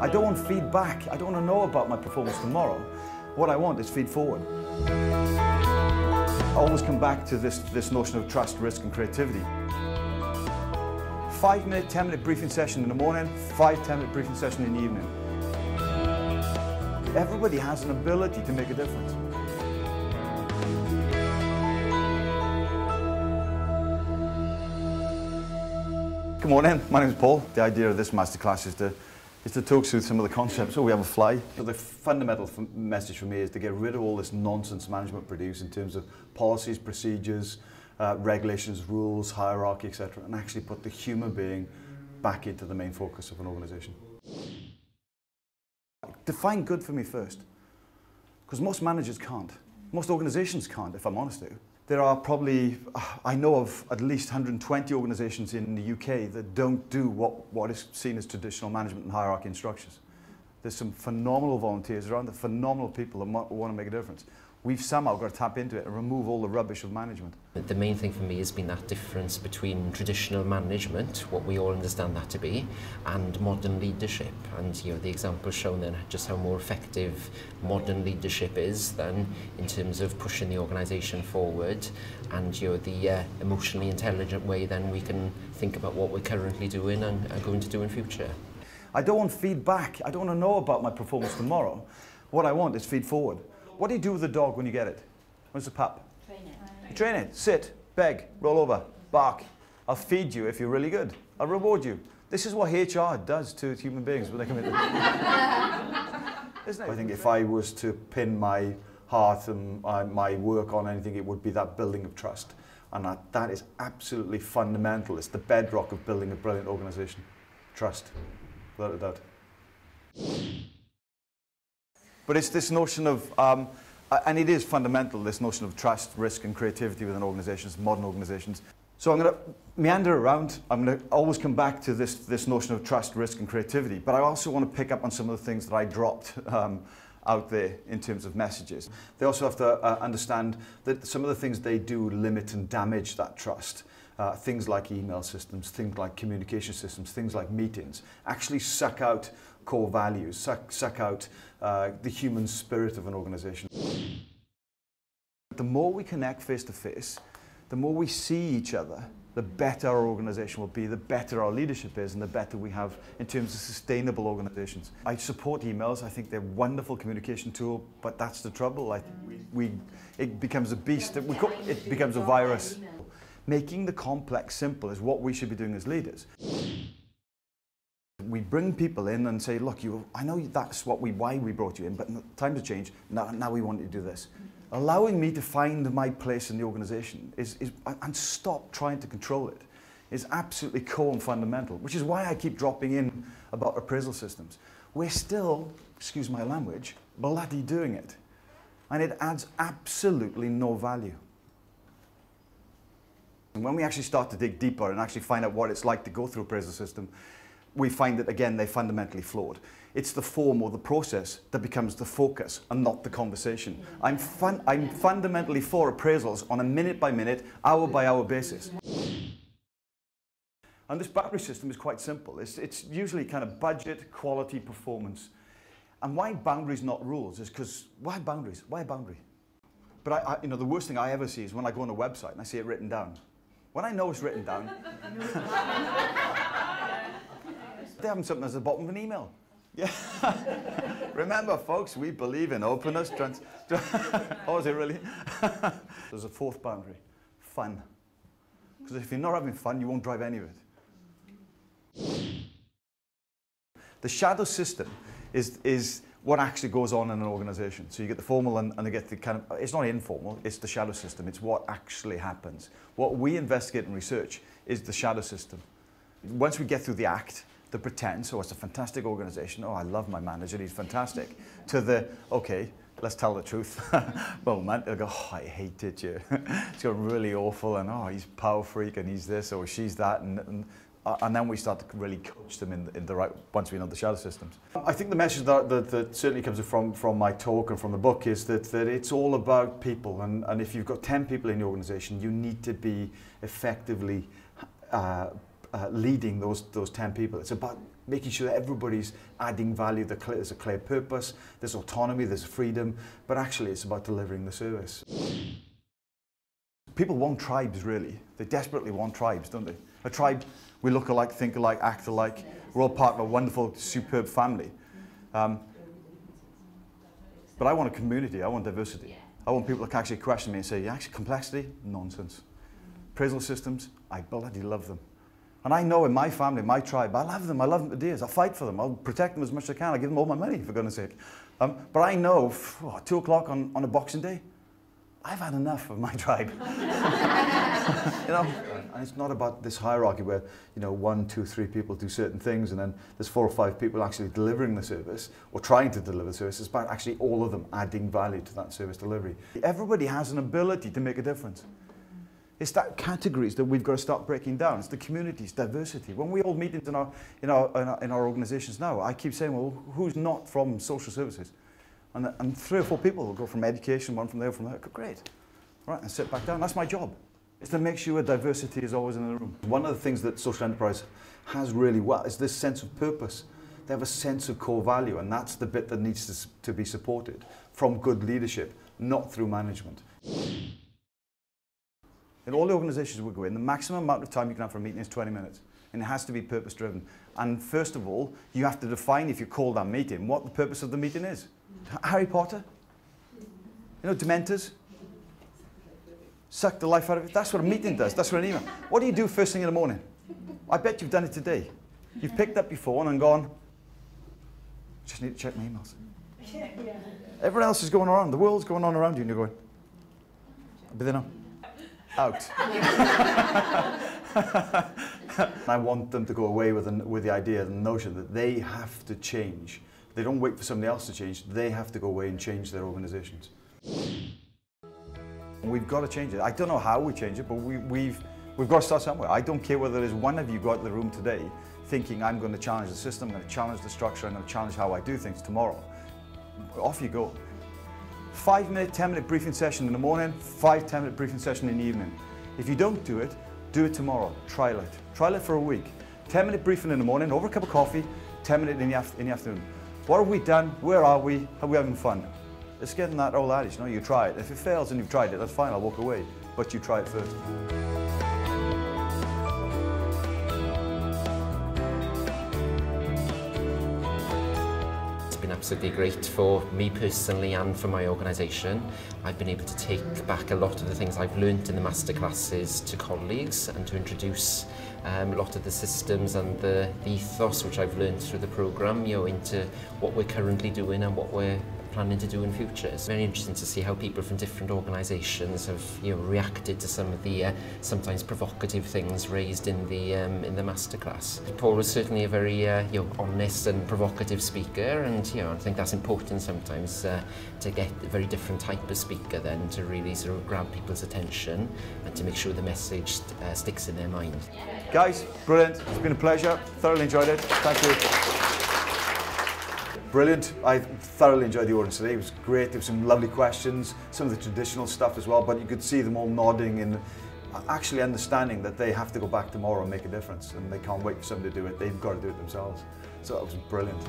don't want feedback. I don't want to know about my performance tomorrow. What I want is feed forward. I always come back to this notion of trust, risk and creativity. 5-minute, 10-minute briefing session in the morning, 5-10-minute briefing session in the evening. Everybody has an ability to make a difference. Good morning, my name is Paul. The idea of this masterclass is to talk through some of the concepts. So we have a fly. So the fundamental message for me is to get rid of all this nonsense management produce in terms of policies, procedures, regulations, rules, hierarchy, etc., and actually put the human being back into the main focus of an organization. Define good for me first, because most managers can't. Most organizations can't, if I'm honest with you. There are probably, I know of at least 120 organizations in the UK that don't do what is seen as traditional management and hierarchy and structures. There's some phenomenal volunteers around there, phenomenal people that want to make a difference. We've somehow got to tap into it and remove all the rubbish of management. The main thing for me has been that difference between traditional management, what we all understand that to be, and modern leadership. And the example shown then just how more effective modern leadership is than in terms of pushing the organisation forward, and the emotionally intelligent way then we can think about what we're currently doing and are going to do in future. I don't want feedback. I don't want to know about my performance tomorrow. What I want is feed forward. What do you do with the dog when you get it? When's the pup? Train it. You train it. Sit, beg, roll over, bark. I'll feed you if you're really good. I'll reward you. This is what HR does to human beings when they come in. Isn't it? I think if I was to pin my heart and my work on anything, it would be that building of trust. And that is absolutely fundamental. It's the bedrock of building a brilliant organization. Trust, without a doubt. But it's this notion of, and it is fundamental, this notion of trust, risk and creativity within organizations, modern organizations. So I'm going to meander around. I'm going to always come back to this notion of trust, risk and creativity. But I also want to pick up on some of the things that I dropped out there in terms of messages. They also have to understand that some of the things they do limit and damage that trust. Things like email systems, things like communication systems, things like meetings, actually suck out core values, suck out the human spirit of an organization. The more we connect face to face, the more we see each other, the better our organization will be, the better our leadership is, and the better we have in terms of sustainable organizations. I support emails. I think they're a wonderful communication tool, but that's the trouble. It becomes a beast. It becomes a virus. Making the complex simple is what we should be doing as leaders. We bring people in and say, look, I know that's why we brought you in, but times have changed. Now we want you to do this. Allowing me to find my place in the organization and stop trying to control it is absolutely core and fundamental, which is why I keep dropping in about appraisal systems. We're still, excuse my language, bloody doing it. And it adds absolutely no value. And when we actually start to dig deeper and actually find out what it's like to go through an appraisal system, we find that, again, they're fundamentally flawed. It's the form or the process that becomes the focus and not the conversation. I'm fundamentally for appraisals on a minute-by-minute, hour-by-hour basis. And this boundary system is quite simple. It's usually kind of budget, quality, performance. And why boundaries, not rules, is because why boundaries? Why a boundary? But the worst thing I ever see is when I go on a website and I see it written down. When I know it's written down, they have something at the bottom of an email. Yeah. Remember, folks, we believe in openness. Oh, is it really? There's a fourth boundary, fun. Because if you're not having fun, you won't drive any of it. The shadow system is what actually goes on in an organization. So you get the formal and you get the kind of, it's not informal, it's the shadow system. It's what actually happens. What we investigate and research is the shadow system. Once we get through the act, the pretense, oh, it's a fantastic organization, oh, I love my manager, he's fantastic, to the, okay, let's tell the truth moment. They'll go, oh, I hate it, yeah. It's got really awful, and oh, he's power freak, and he's this, or she's that, and then we start to really coach them in the right, once we know the shadow systems. I think the message that certainly comes from my talk and from the book is that it's all about people, and if you've got 10 people in the organization, you need to be effectively leading those 10 people. It's about making sure that everybody's adding value, there's a clear purpose, there's autonomy, there's freedom, but actually it's about delivering the service. People want tribes, really. They desperately want tribes, don't they? A tribe, we look alike, think alike, act alike. We're all part of a wonderful, superb family. But I want a community, I want diversity. I want people that can actually question me and say, actually, complexity? Nonsense. Appraisal systems? I bloody love them. And I know in my family, my tribe, I love them to tears. I'll fight for them. I'll protect them as much as I can. I'll give them all my money, for goodness sake. But I know, 2 o'clock on a Boxing Day, I've had enough of my tribe. You know, and it's not about this hierarchy where, you know, 1, 2, 3 people do certain things and then there's 4 or 5 people actually delivering the service or trying to deliver the service. It's about actually all of them adding value to that service delivery. Everybody has an ability to make a difference. It's that categories that we've got to start breaking down. It's the communities, diversity. When we hold meetings in our organisations now, I keep saying, well, who's not from social services? And 3 or 4 people will go from education, one from there, from there. Great. Right, and sit back down. That's my job. Is to make sure diversity is always in the room. One of the things that social enterprise has really well is this sense of purpose. They have a sense of core value, and that's the bit that needs to be supported from good leadership, not through management. In all the organisations we go in, the maximum amount of time you can have for a meeting is 20 minutes. And it has to be purpose-driven. And first of all, you have to define, if you call that meeting, what the purpose of the meeting is. Harry Potter? You know, Dementors? Suck the life out of it. That's what a meeting does. That's what an email. What do you do first thing in the morning? I bet you've done it today. You've picked up your phone and gone, just need to check my emails. Everyone else is going around. The world's going on around you and you're going, I'll be there now. Out. I want them to go away with the idea, the notion that they have to change. They don't wait for somebody else to change. They have to go away and change their organisations. We've got to change it. I don't know how we change it, but we've got to start somewhere. I don't care whether there's one of you got in the room today thinking I'm going to challenge the system, I'm going to challenge the structure, I'm going to challenge how I do things tomorrow. Off you go. 5-minute, 10-minute briefing session in the morning, 5-10-minute briefing session in the evening. If you don't do it tomorrow. Trial it. Trial it for a week. 10-minute briefing in the morning, over a cup of coffee, 10-minute in the afternoon. What have we done? Where are we? Are we having fun? It's getting that old adage, you know, you try it. If it fails and you've tried it, that's fine, I'll walk away. But you try it first. Absolutely great for me personally and for my organisation. I've been able to take back a lot of the things I've learnt in the masterclasses to colleagues and to introduce a lot of the systems and the ethos which I've learnt through the programme, you know, into what we're currently doing and what we're planning to do in future. It's very interesting to see how people from different organisations have, you know, reacted to some of the sometimes provocative things raised in the masterclass. Paul was certainly a very you know, honest and provocative speaker, and you know, I think that's important sometimes to get a very different type of speaker then to really sort of grab people's attention and to make sure the message sticks in their mind. Guys, brilliant. It's been a pleasure. Thoroughly enjoyed it. Thank you. Brilliant. I thoroughly enjoyed the audience today. It was great. There were some lovely questions, some of the traditional stuff as well, but you could see them all nodding and actually understanding that they have to go back tomorrow and make a difference, and they can't wait for somebody to do it. They've got to do it themselves. So that was brilliant.